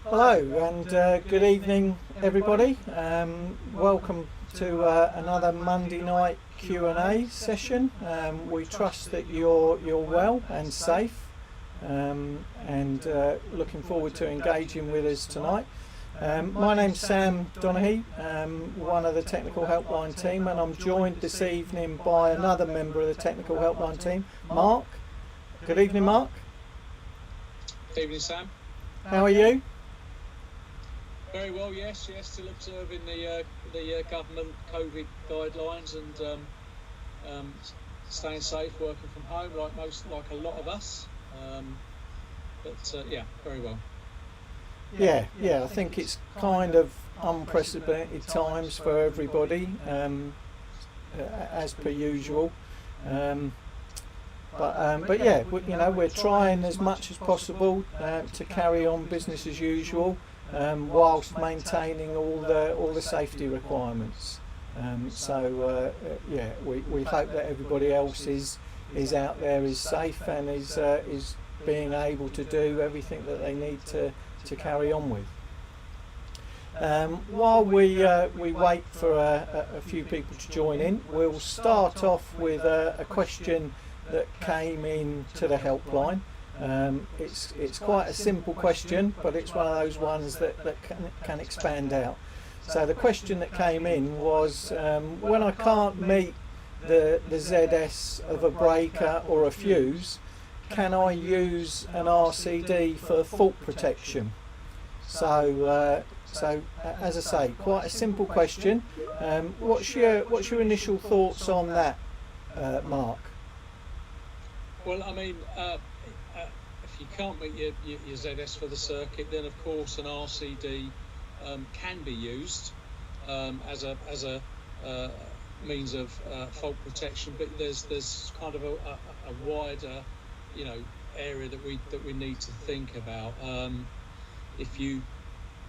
Hello and good evening, everybody. Welcome to another Monday night Q&A session. We trust that you're well and safe, and looking forward to engaging with us tonight. My name's Sam Donaghy, one of the technical helpline team, and I'm joined this evening by another member of the technical helpline team, Mark. Good evening, Mark. Good evening, Sam. How are you? Very well, yes, still observing the government COVID guidelines and staying safe, working from home, like a lot of us. Yeah, very well. Yeah, I think it's kind of unprecedented times for everybody, as per usual. But yeah, we're trying as much as possible to carry on business as usual, whilst maintaining all the safety requirements. Yeah, we hope that everybody else is out there, is safe, and is being able to do everything that they need to carry on with. While we wait for a few people to join in, we'll start off with a question that came in to the helpline. It's quite a simple question, but it's one of those ones that can expand out. So the question that came in was, when I can't meet the ZS of a breaker or a fuse, can I use an RCD for fault protection? So as I say, quite a simple question. What's your initial thoughts on that, Mark? Well, I mean, if you can't meet your ZS for the circuit, then of course an RCD can be used as a means of fault protection. But there's kind of a wider, area that we need to think about. If you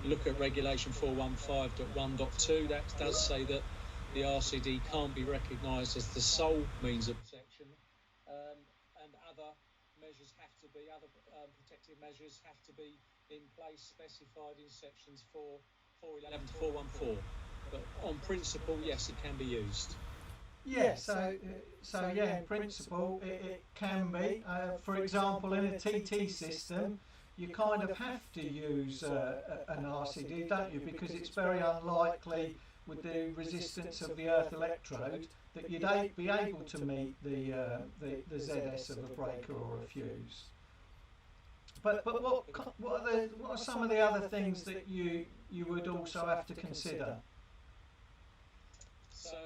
look at Regulation 415.1.2, that does say that the RCD can't be recognised as the sole means of protection, and other protective measures have to be in place, specified in sections 411 to 414. But on principle, yes, it can be used. Yeah, so yeah, in principle it can be. For example, in a TT system, you kind of have to use an RCD, don't you? Because it's very unlikely, with the resistance of the earth electrode, that you'd be able to meet the ZS of a breaker or a fuse. But what are some of the other things that you would also have to consider? So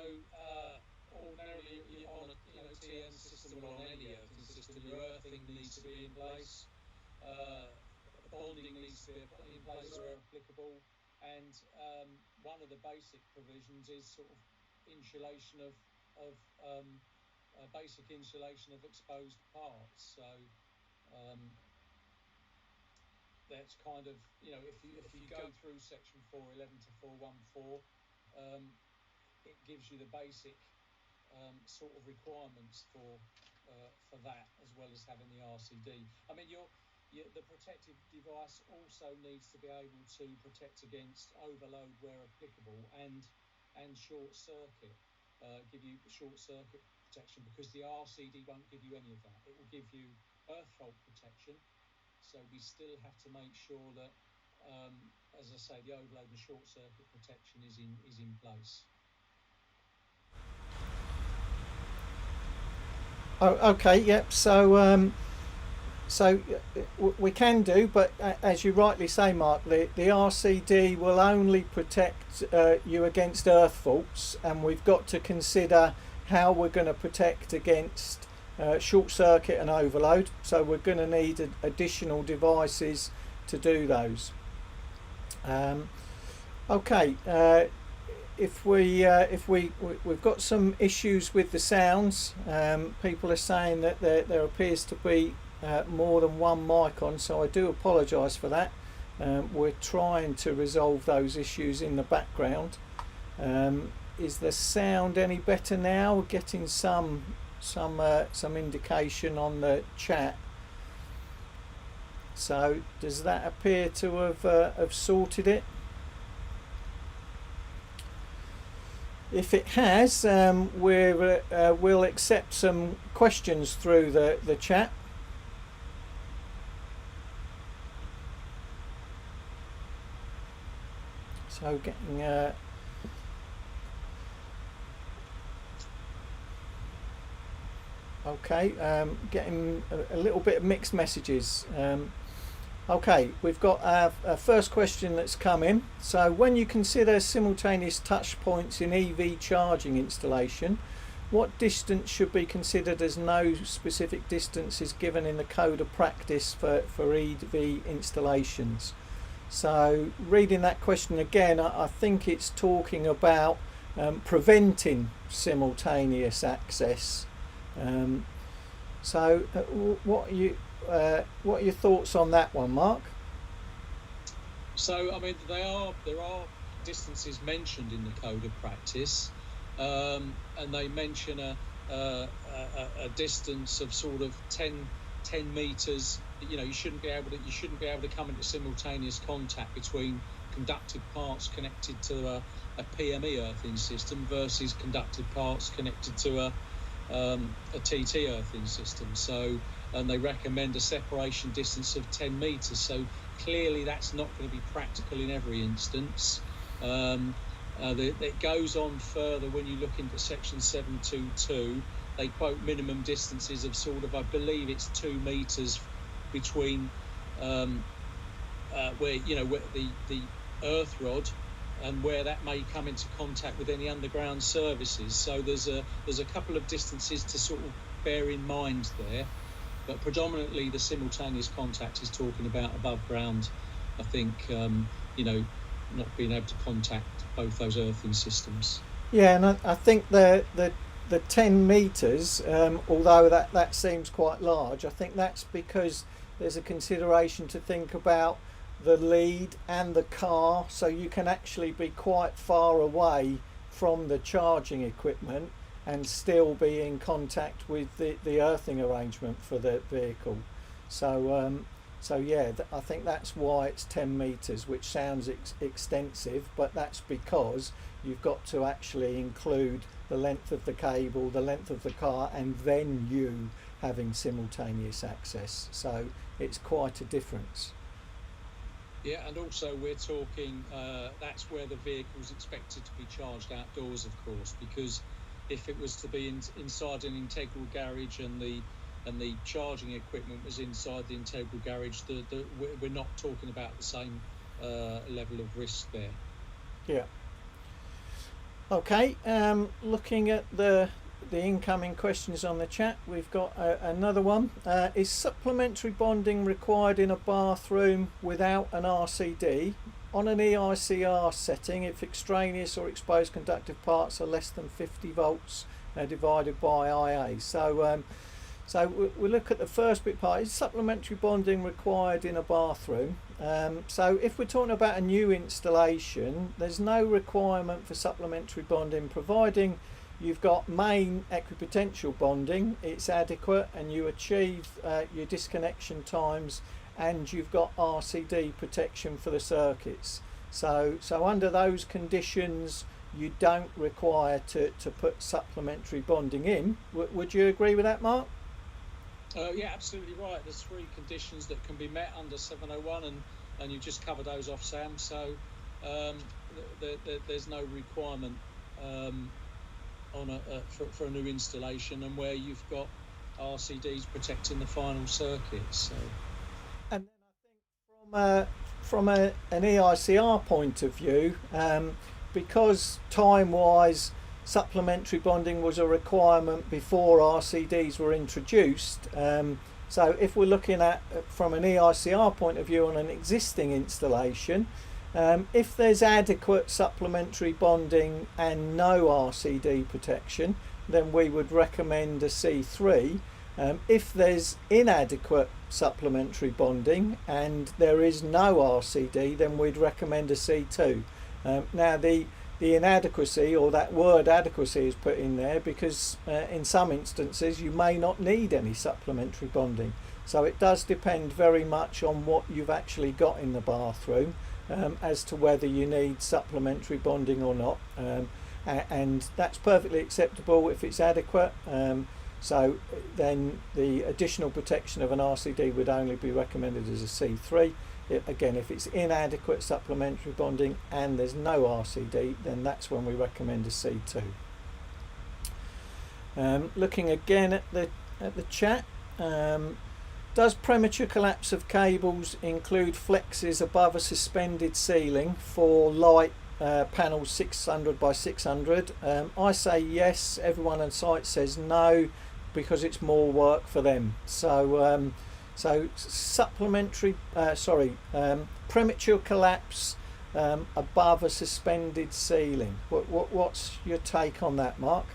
ordinarily on a TN system or on any earthing system, your earthing needs to be in place. Bonding needs to be in place where applicable, and one of the basic provisions is sort of insulation of basic insulation of exposed parts. So that's kind of, if you go through section 411 to 414, it gives you the basic sort of requirements for that, as well as having the RCD. I mean, the protective device also needs to be able to protect against overload where applicable, and short circuit, give you short circuit protection, because the RCD won't give you any of that. It will give you earth fault protection, so we still have to make sure that, as I say, the overload and short circuit protection is in place. Oh, okay, yep. So we can do, but as you rightly say, Mark, the RCD will only protect you against earth faults, and we've got to consider how we're going to protect against short circuit and overload. So we're going to need additional devices to do those. Okay. If we've got some issues with the sounds, people are saying that there appears to be more than one mic on, so I do apologise for that. We're trying to resolve those issues in the background. Is the sound any better now? We're getting some indication on the chat. So does that appear to have sorted it? If it has, we'll accept some questions through the chat. So getting getting a little bit of mixed messages. Okay, we've got our first question that's come in. So when you consider simultaneous touch points in EV charging installation, what distance should be considered as no specific distance is given in the code of practice for EV installations? So reading that question again, I think it's talking about preventing simultaneous access. What are your thoughts on that one, Mark? So, I mean, there are distances mentioned in the code of practice, and they mention a distance of sort of 10 meters. You know, you shouldn't be able to come into simultaneous contact between conductive parts connected to a PME earthing system versus conductive parts connected to a TT earthing system. So, and they recommend a separation distance of 10 meters. So clearly that's not going to be practical in every instance. It goes on further when you look into section 722. They quote minimum distances of sort of, I believe it's 2 meters between where the earth rod and where that may come into contact with any underground services. So there's a couple of distances to sort of bear in mind there, but predominantly the simultaneous contact is talking about above ground. I think not being able to contact both those earthing systems. Yeah, and I think the 10 meters, although that seems quite large, I think that's because there's a consideration to think about the lead and the car, so you can actually be quite far away from the charging equipment and still be in contact with the earthing arrangement for the vehicle. So yeah, I think that's why it's 10 meters, which sounds extensive, but that's because you've got to actually include the length of the cable, the length of the car, and then you having simultaneous access. So it's quite a difference. Yeah, and also we're talking, that's where the vehicle's expected to be charged outdoors, of course, because if it was to be inside an integral garage and the charging equipment was inside the integral garage, we're not talking about the same level of risk there. Yeah. Okay, looking at the incoming questions on the chat, we've got another one. Is supplementary bonding required in a bathroom without an RCD? On an EICR setting, if extraneous or exposed conductive parts are less than 50 volts divided by IA. So we look at the first bit part. Is supplementary bonding required in a bathroom? So if we're talking about a new installation, there's no requirement for supplementary bonding, providing you've got main equipotential bonding, it's adequate, and you achieve your disconnection times, and you've got RCD protection for the circuits. So under those conditions, you don't require to put supplementary bonding in. Would you agree with that, Mark? Yeah, absolutely right. There's 3 conditions that can be met under 701, and you've just covered those off, Sam. So there's no requirement for a new installation, and where you've got RCDs protecting the final circuits. So. And then I think from an EICR point of view, because time-wise supplementary bonding was a requirement before RCDs were introduced, so if we're looking at from an EICR point of view on an existing installation, if there's adequate supplementary bonding and no RCD protection, then we would recommend a C3. If there's inadequate supplementary bonding and there is no RCD, then we'd recommend a C2. Now the inadequacy, or that word adequacy, is put in there because in some instances you may not need any supplementary bonding. So it does depend very much on what you've actually got in the bathroom as to whether you need supplementary bonding or not. And that's perfectly acceptable if it's adequate. So then the additional protection of an RCD would only be recommended as a C3. Again, if it's inadequate supplementary bonding and there's no RCD, then that's when we recommend a C2. Looking again at the chat, does premature collapse of cables include flexes above a suspended ceiling for light panels 600 by 600? I say yes. Everyone on site says no, because it's more work for them. So premature collapse above a suspended ceiling. What's your take on that, Mark?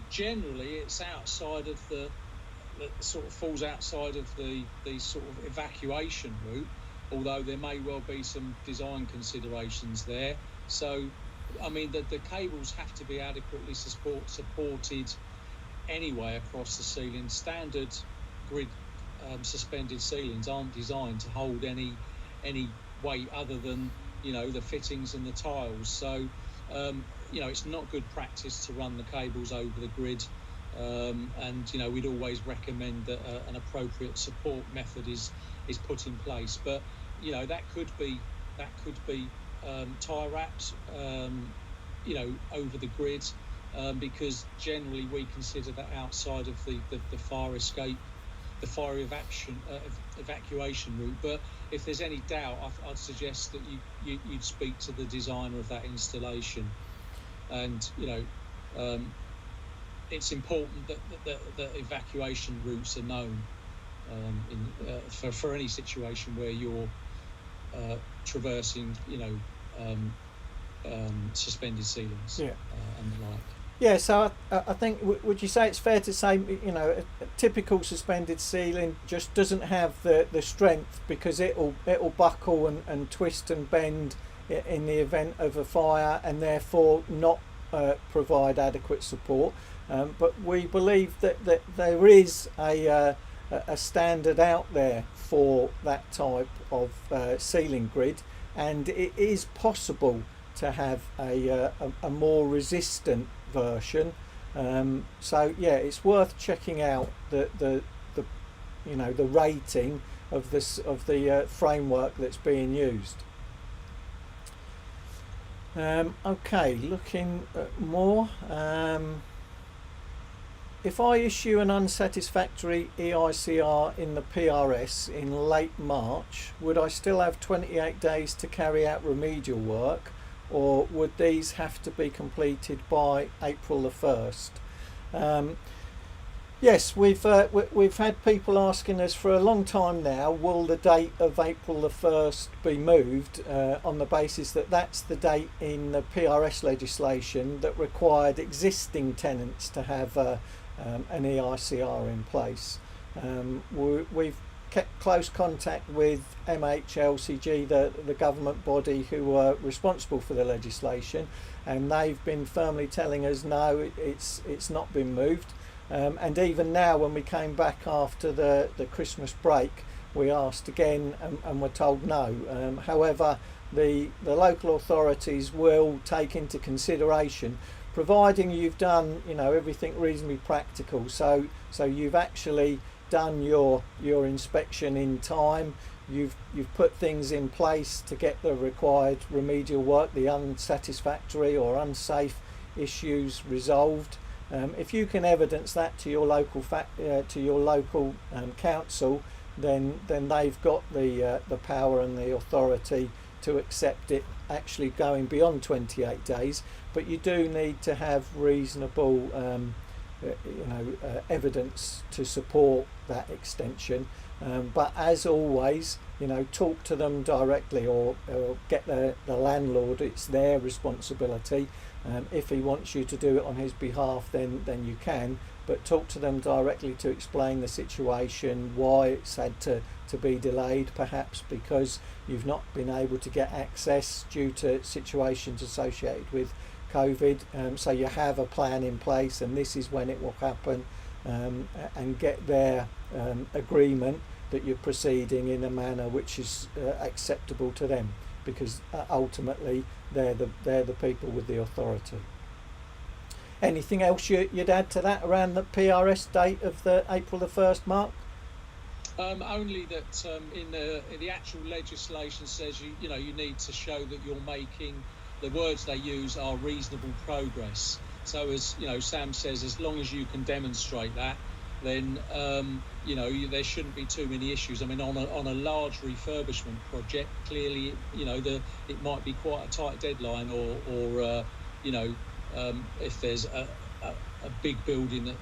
Generally it's outside of the sort of falls outside of the sort of evacuation route, although there may well be some design considerations there. So I mean the cables have to be adequately supported anyway across the ceiling. Standard grid suspended ceilings aren't designed to hold any weight other than, you know, the fittings and the tiles. So you know, it's not good practice to run the cables over the grid, and you know, we'd always recommend that an appropriate support method is put in place. But you know, that could be tie wraps, you know, over the grid, because generally we consider that outside of the fire escape, the fire evacuation route. But if there's any doubt, I'd suggest that you'd speak to the designer of that installation. And you know, it's important that evacuation routes are known for any situation where you're traversing, you know, suspended ceilings, and the like. Yeah, so I think, would you say it's fair to say, you know, a typical suspended ceiling just doesn't have the strength because it'll buckle and twist and bend in the event of a fire, and therefore not provide adequate support. But we believe that there is a standard out there for that type of ceiling grid, and it is possible to have a more resistant version. So yeah, it's worth checking out the you know, the rating of the framework that's being used. Okay, looking at more. If I issue an unsatisfactory EICR in the PRS in late March, would I still have 28 days to carry out remedial work, or would these have to be completed by April the 1st? Yes, we've had people asking us for a long time now, will the date of April the 1st be moved, on the basis that that's the date in the PRS legislation that required existing tenants to have an EICR in place. We've kept close contact with MHLCG, the government body who are responsible for the legislation, and they've been firmly telling us no, it's not been moved. And even now, when we came back after the Christmas break, we asked again and were told no. However, the local authorities will take into consideration, providing you've done, you know, everything reasonably practical. So you've actually done your inspection in time. You've put things in place to get the required remedial work, the unsatisfactory or unsafe issues resolved. If you can evidence that to your local council, then they've got the power and the authority to accept it actually going beyond 28 days. But you do need to have reasonable evidence to support that extension. But as always, you know, talk to them directly, or get the landlord. It's their responsibility. If he wants you to do it on his behalf, then you can, but talk to them directly to explain the situation, why it's had to be delayed, perhaps because you've not been able to get access due to situations associated with COVID. So you have a plan in place, and this is when it will happen. and get their agreement that you're proceeding in a manner which is acceptable to them, because ultimately they're the people with the authority. Anything else you'd add to that around the PRS date of the April the 1st, Mark? Only that in the actual legislation says you need to show that you're making, the words they use are reasonable progress. So as Sam says, as long as you can demonstrate that, then there shouldn't be too many issues. I mean, on a large refurbishment project, clearly it might be quite a tight deadline, or if there's a big building that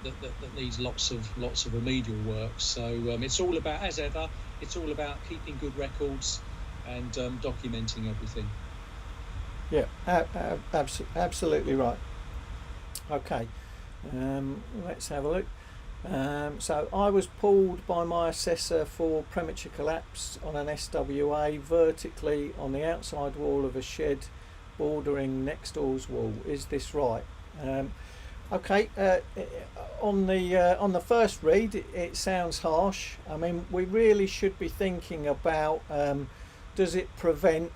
needs lots of remedial work. So it's all about, as ever, it's all about keeping good records and documenting everything. Yeah, absolutely right. Okay, let's have a look. So I was pulled by my assessor for premature collapse on an SWA vertically on the outside wall of a shed bordering next door's wall. Is this right? Okay, on the first read, it sounds harsh. I mean, we really should be thinking about, does it prevent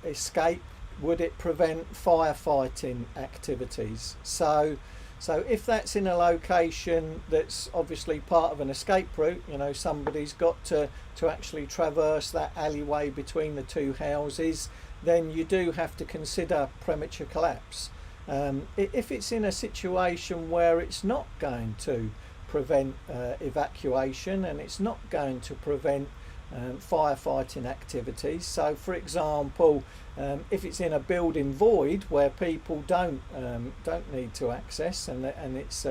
escape? Would it prevent firefighting activities? So if that's in a location that's obviously part of an escape route, somebody's got to actually traverse that alleyway between the two houses, then you do have to consider premature collapse. If it's in a situation where it's not going to prevent evacuation and it's not going to prevent firefighting activities, so for example, if it's in a building void where people don't need to access and it's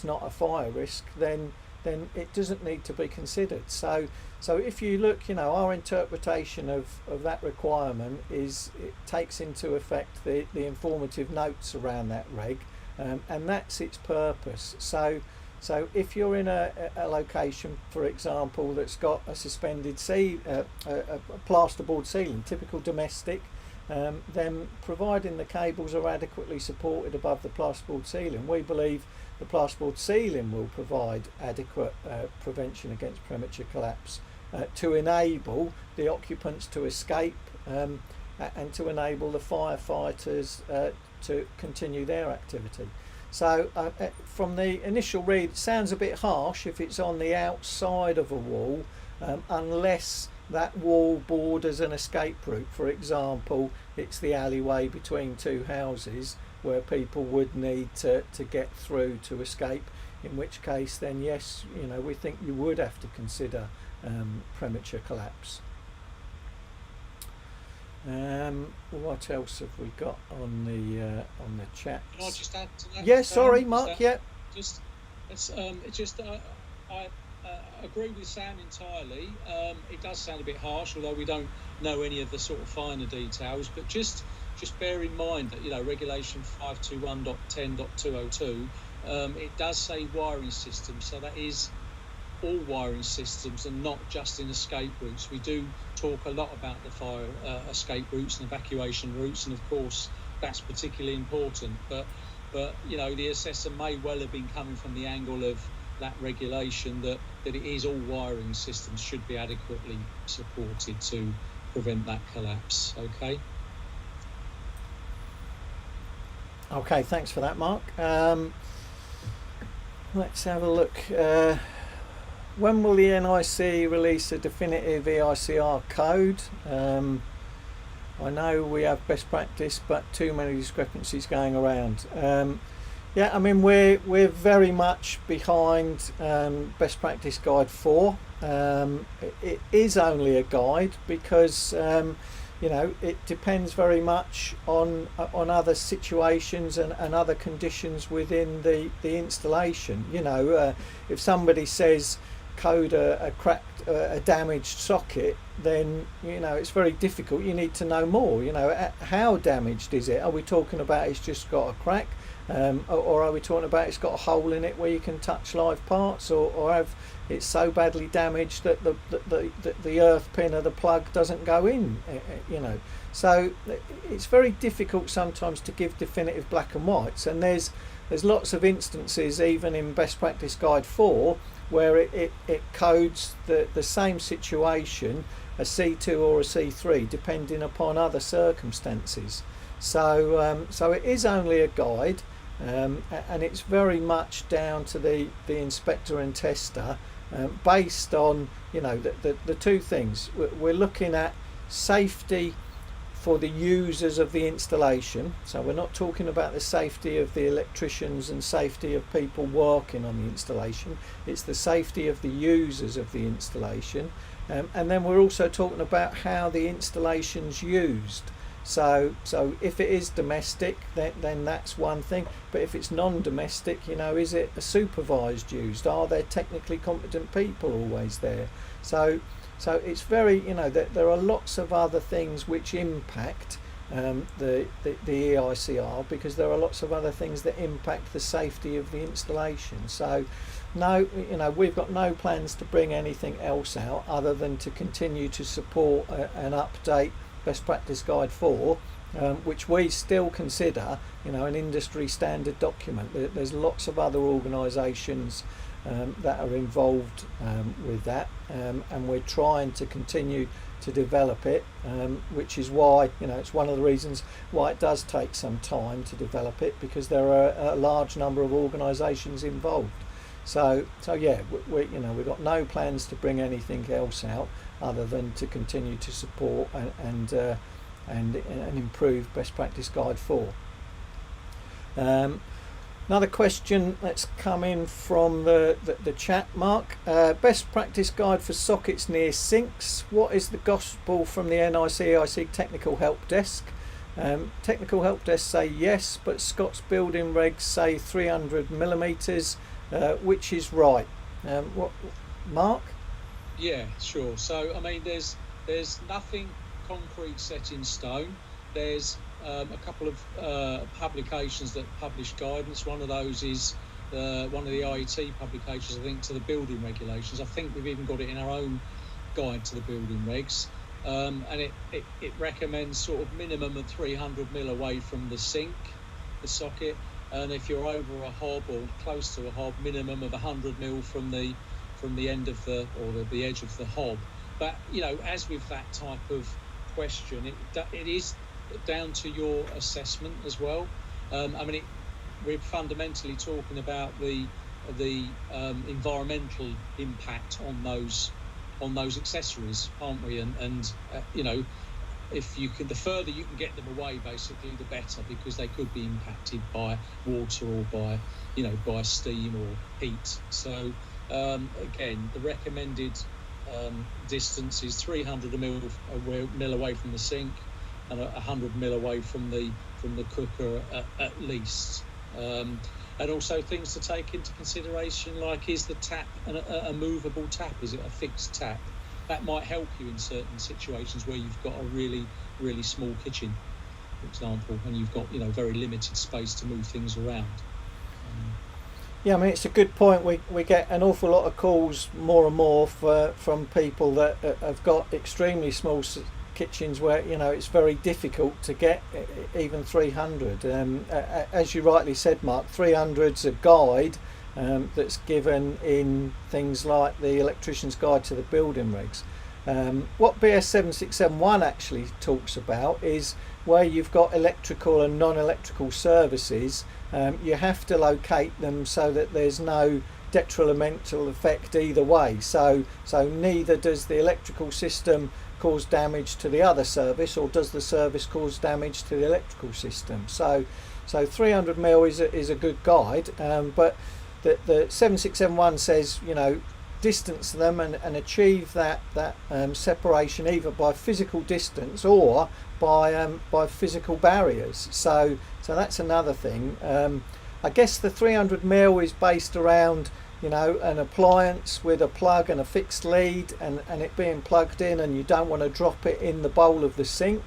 not a fire risk, then it doesn't need to be considered. So if you look, our interpretation of that requirement is it takes into effect the informative notes around that reg, and that's its purpose. So if you're in a location, for example, that's got a suspended a plasterboard ceiling, typical domestic, then providing the cables are adequately supported above the plasterboard ceiling, we believe the plasterboard ceiling will provide adequate prevention against premature collapse to enable the occupants to escape and to enable the firefighters to continue their activity. So from the initial read, it sounds a bit harsh if it's on the outside of a wall, unless that wall borders an escape route. For example, it's the alleyway between two houses where people would need to get through to escape, in which case then yes, we think you would have to consider premature collapse. What else have we got on the chat? Can I just add to that? Yeah, sorry, Mark. Yeah. I agree with Sam entirely. It does sound a bit harsh, although we don't know any of the sort of finer details. But just bear in mind that Regulation 521.10.202 it does say wiring systems, so that is all wiring systems and not just in escape routes. We do talk a lot about the fire escape routes and evacuation routes, and of course that's particularly important. But the assessor may well have been coming from the angle of that regulation that it is all wiring systems should be adequately supported to prevent that collapse. Okay, thanks for that, Mark. Let's have a look. When will the NIC release a definitive EICR code? I know we have best practice, but too many discrepancies going around. Yeah, I mean we're very much behind Best Practice Guide 4. It is only a guide because it depends very much on other situations and other conditions within the installation. If somebody says code a cracked, a damaged socket, then it's very difficult. You need to know more. How damaged is it? Are we talking about it's just got a crack, or are we talking about it's got a hole in it where you can touch live parts, or have it's so badly damaged that the earth pin of the plug doesn't go in? So it's very difficult sometimes to give definitive black and whites, and there's there's lots of instances, even in Best Practice Guide 4, where it codes the same situation, a C2 or a C3, depending upon other circumstances. So it is only a guide, and it's very much down to the inspector and tester, based on, you know, the two things. We're looking at safety for the users of the installation, so we're not talking about the safety of the electricians and safety of people working on the installation. It's the safety of the users of the installation, and then we're also talking about how the installation's used. So if it is domestic, then that's one thing, but if it's non-domestic, you know, is it a supervised used? Are there technically competent people always there? So it's very, you know, there are lots of other things which impact the EICR, because there are lots of other things that impact the safety of the installation. So no, you know, we've got no plans to bring anything else out other than to continue to support and update Best Practice Guide 4, which we still consider, you know, an industry standard document. There's lots of other organisations that are involved with that, and we're trying to continue to develop it, which is why, you know, it's one of the reasons why it does take some time to develop it, because there are a large number of organisations involved. So yeah, you know, we've got no plans to bring anything else out other than to continue to support and improve Best Practice Guide 4. Another question that's come in from the chat, Mark. Best Practice Guide for sockets near sinks. What is the gospel from the NIC Technical Help Desk? Technical Help Desk say yes, but Scott's building regs say 300 millimetres. Which is right? What, Mark? Yeah, sure. So I mean, there's nothing concrete set in stone. There's a couple of publications that publish guidance. One of those is one of the IET publications, I think, to the building regulations. I think we've even got it in our own guide to the building regs, and it recommends sort of minimum of 300 mil away from the sink, the socket. And if you're over a hob or close to a hob, minimum of 100 mil from the end of the edge of the hob. But you know, as with that type of question, it is down to your assessment as well. I mean, we're fundamentally talking about the environmental impact on those accessories, aren't we? And you know, if you can, the further you can get them away, basically, the better, because they could be impacted by water or by, you know, by steam or heat. So again, the recommended distance is 300 mil away from the sink and 100 mil away from the cooker at least. And also things to take into consideration, like, is the tap a movable tap? Is it a fixed tap? That might help you in certain situations where you've got a really, really small kitchen, for example, and you've got, you know, very limited space to move things around. Yeah, I mean, it's a good point. We get an awful lot of calls more and more from people that have got extremely small kitchens where, you know, it's very difficult to get even 300. As you rightly said, Mark, 300's a guide that's given in things like the Electrician's Guide to the Building Regs. What BS 7671 actually talks about is where you've got electrical and non-electrical services, you have to locate them so that there's no detrimental effect either way. So neither does the electrical system cause damage to the other service, or does the service cause damage to the electrical system. So 300 mil is a good guide, but the 7671 says, you know, distance them and achieve that separation either by physical distance or by physical barriers. So that's another thing. I guess the 300 mil is based around, you know, an appliance with a plug and a fixed lead and it being plugged in, and you don't want to drop it in the bowl of the sink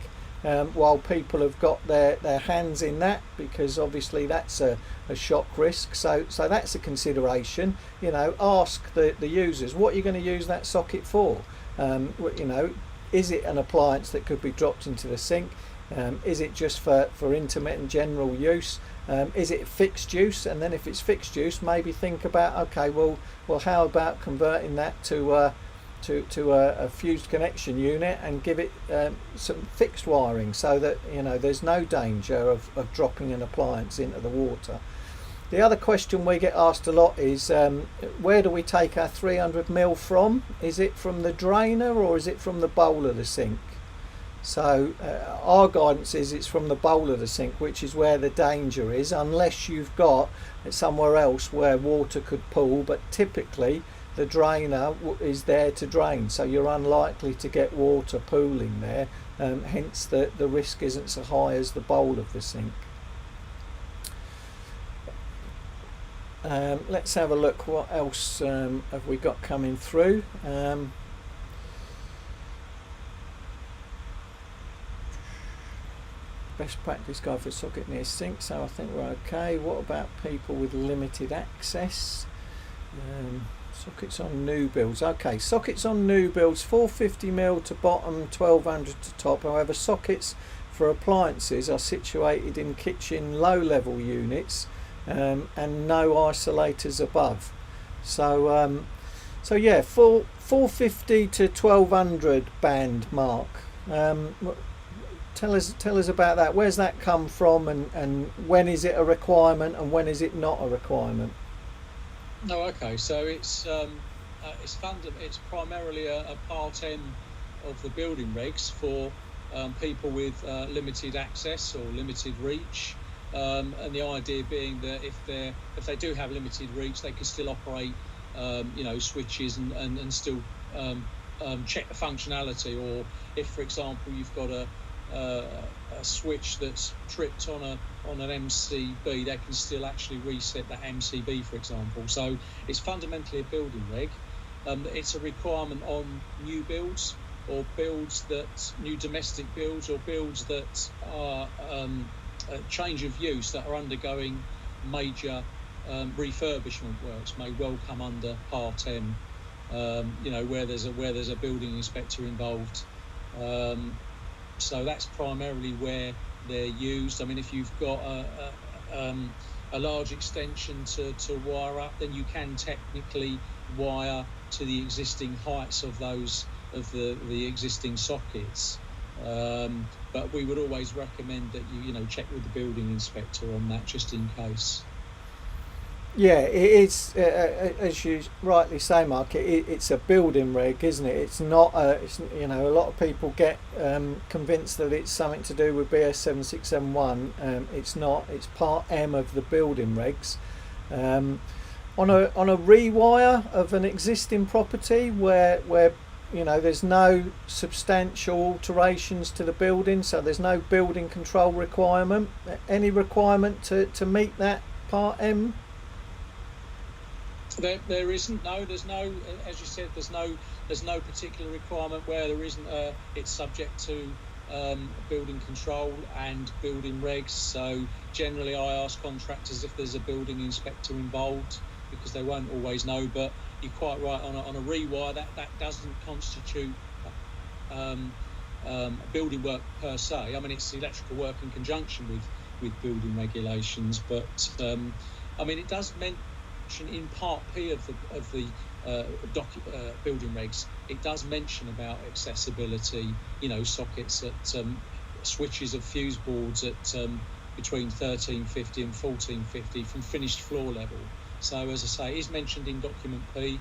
while people have got their hands in that, because obviously that's a shock risk. So that's a consideration. You know, ask the users, what are you going to use that socket for? You know, is it an appliance that could be dropped into the sink? Is it just for intermittent general use? Is it fixed use? And then if it's fixed use, maybe think about, okay, well how about converting that to a fused connection unit and give it some fixed wiring, so that there's no danger of dropping an appliance into the water. The other question we get asked a lot is, where do we take our 300 ml from? Is it from the drainer or is it from the bowl of the sink? So our guidance is it's from the bowl of the sink, which is where the danger is, unless you've got somewhere else where water could pool, but typically the drainer is there to drain, so you're unlikely to get water pooling there, hence the risk isn't so high as the bowl of the sink. Let's have a look, what else have we got coming through. Best practice guide for socket near sink, so I think we're okay. What about people with limited access? Sockets on new builds. Okay, sockets on new builds, 450 ml to bottom, 1200 to top. However, sockets for appliances are situated in kitchen low level units and no isolators above. So yeah, 450 to 1200 band mark. Tell us about that. Where's that come from, and when is it a requirement and when is it not a requirement? No, okay. So it's primarily a part M of the building regs for people with limited access or limited reach, and the idea being that if they do have limited reach, they can still operate switches and still check the functionality. Or if, for example, you've got a switch that's tripped on an MCB, they can still actually reset that MCB, for example. So it's fundamentally a building reg. It's a requirement on new builds or new domestic builds or builds that are a change of use, that are undergoing major refurbishment works, may well come under Part M, where there's a building inspector involved. So that's primarily where they're used. I mean, if you've got a large extension to wire up, then you can technically wire to the existing heights of the existing sockets. But we would always recommend that you check with the building inspector on that, just in case. Yeah, it is, as you rightly say, Mark. It's a building reg, isn't it? It's not. A lot of people get convinced that it's something to do with BS 7671. It's not. It's Part M of the building regs. On a rewire of an existing property where there's no substantial alterations to the building, so there's no building control requirement. Any requirement to meet that Part M? There isn't. No, there's no. As you said, there's no particular requirement where there isn't. It's subject to building control and building regs. So generally, I ask contractors if there's a building inspector involved, because they won't always know. But you're quite right. On a rewire, that doesn't constitute building work per se. I mean, it's electrical work in conjunction with building regulations. But it does mention in Part P of the building regs, it does mention about accessibility, sockets at switches of fuse boards at between 1350 and 1450 from finished floor level. So as I say, it is mentioned in document P,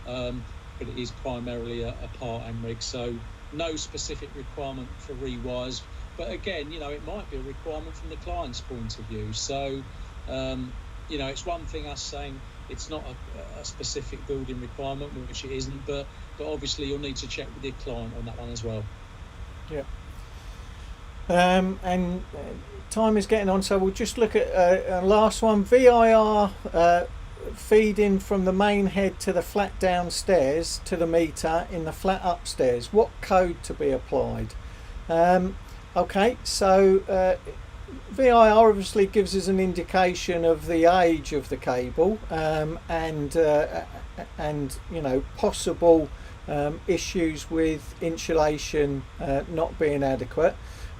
but it is primarily a Part M reg, so no specific requirement for rewires. But again, it might be a requirement from the client's point of view. So it's one thing us saying it's not a specific building requirement, which it isn't, but obviously you'll need to check with your client on that one as well. Yeah. And time is getting on, so we'll just look at a last one. VIR feeding from the main head to the flat downstairs to the meter in the flat upstairs. What code to be applied? Okay, so VIR obviously gives us an indication of the age of the cable and possible issues with insulation not being adequate.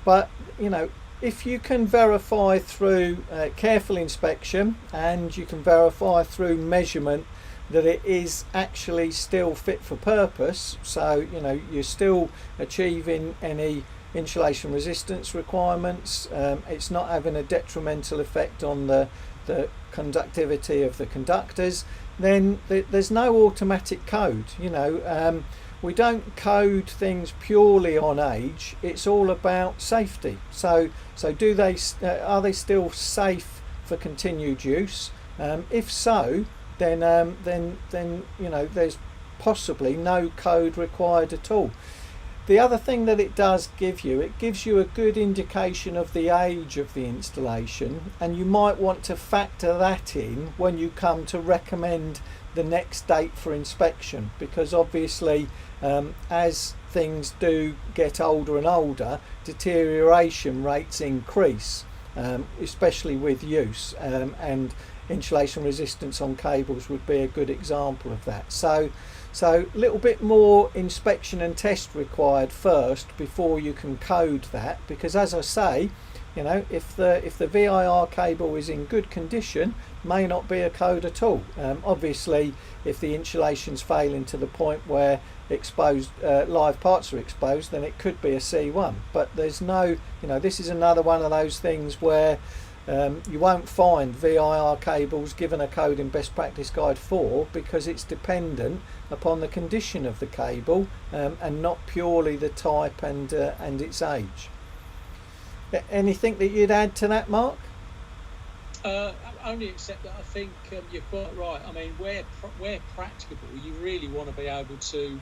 but you know, if you can verify through careful inspection and you can verify through measurement that it is actually still fit for purpose, so you know you're still achieving any insulation resistance requirements, it's not having a detrimental effect on the conductivity of the conductors, then there's no automatic code. You know, we don't code things purely on age. It's all about safety. So do they are they still safe for continued use? If so, then you know there's possibly no code required at all. The other thing that it does give you, it gives you a good indication of the age of the installation, and you might want to factor that in when you come to recommend the next date for inspection, because obviously as things do get older and older, deterioration rates increase, especially with use, and insulation resistance on cables would be a good example of that. So a little bit more inspection and test required first before you can code that, because as I say, you know, if the VIR cable is in good condition, may not be a code at all. Obviously, if the insulation's failing to the point where exposed live parts are exposed, then it could be a C1. But there's no, you know, this is another one of those things where you won't find VIR cables given a code in Best Practice Guide 4, because it's dependent upon the condition of the cable and not purely the type and its age. Anything that you'd add to that, Mark? Only except that I think you're quite right. I mean, where practicable, you really want to be able to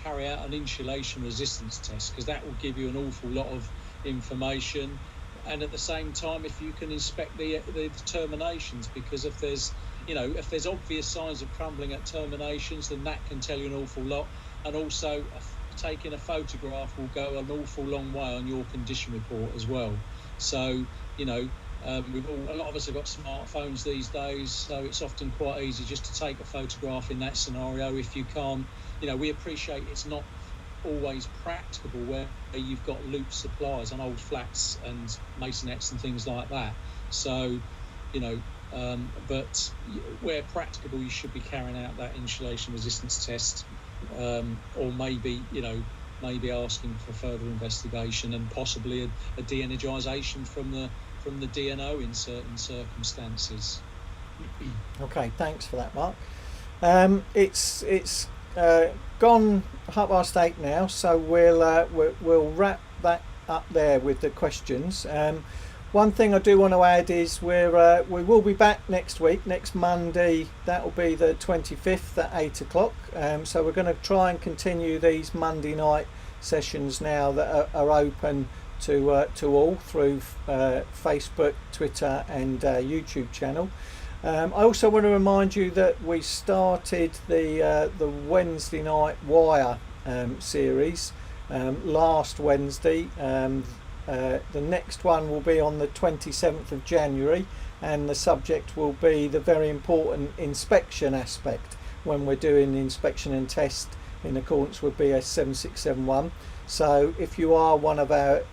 carry out an insulation resistance test, because that will give you an awful lot of information. And at the same time, if you can inspect the terminations, because if there's obvious signs of crumbling at terminations, then that can tell you an awful lot. And also, taking a photograph will go an awful long way on your condition report as well. So, you know, a lot of us have got smartphones these days, so it's often quite easy just to take a photograph in that scenario. If you can't, you know, we appreciate it's not always practicable where you've got loop supplies on old flats and masonettes and things like that. So, you know, but where practicable, you should be carrying out that insulation resistance test, or maybe asking for further investigation and possibly a de-energisation from the DNO in certain circumstances. Okay, thanks for that, Mark. It's gone 8:30 now, so we'll wrap that up there with the questions. One thing I do want to add is we will be back next week, next Monday. That will be the 25th at 8 o'clock. So we're going to try and continue these Monday night sessions now that are open to all through Facebook, Twitter, and YouTube channel. I also want to remind you that we started the Wednesday night wire series last Wednesday. The next one will be on the 27th of January, and the subject will be the very important inspection aspect when we're doing the inspection and test in accordance with BS 7671. So if you are one of our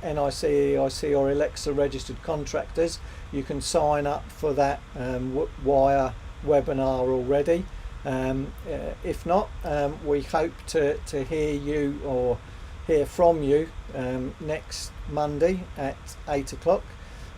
NIC, EIC or Alexa registered contractors, you can sign up for that wire webinar already. If not, we hope to hear you or hear from you next Monday at 8 o'clock.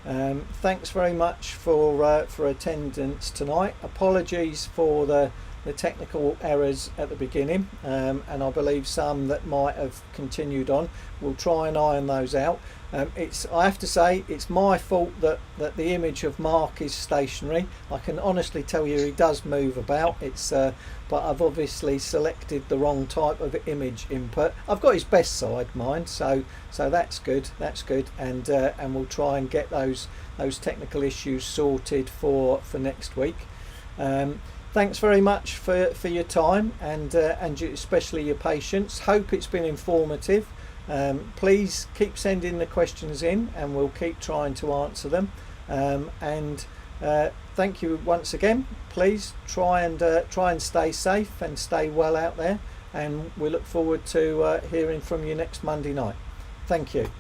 Thanks very much for attendance tonight. Apologies for the technical errors at the beginning, and I believe some that might have continued on. We'll try and iron those out. I have to say, it's my fault that the image of Mark is stationary. I can honestly tell you he does move about. But I've obviously selected the wrong type of image input. I've got his best side, mind, so that's good. That's good, and we'll try and get those technical issues sorted for next week. Thanks very much for your time and especially your patience. Hope it's been informative. Please keep sending the questions in, and we'll keep trying to answer them. Thank you once again. Please try and stay safe and stay well out there, and we look forward to hearing from you next Monday night. Thank you.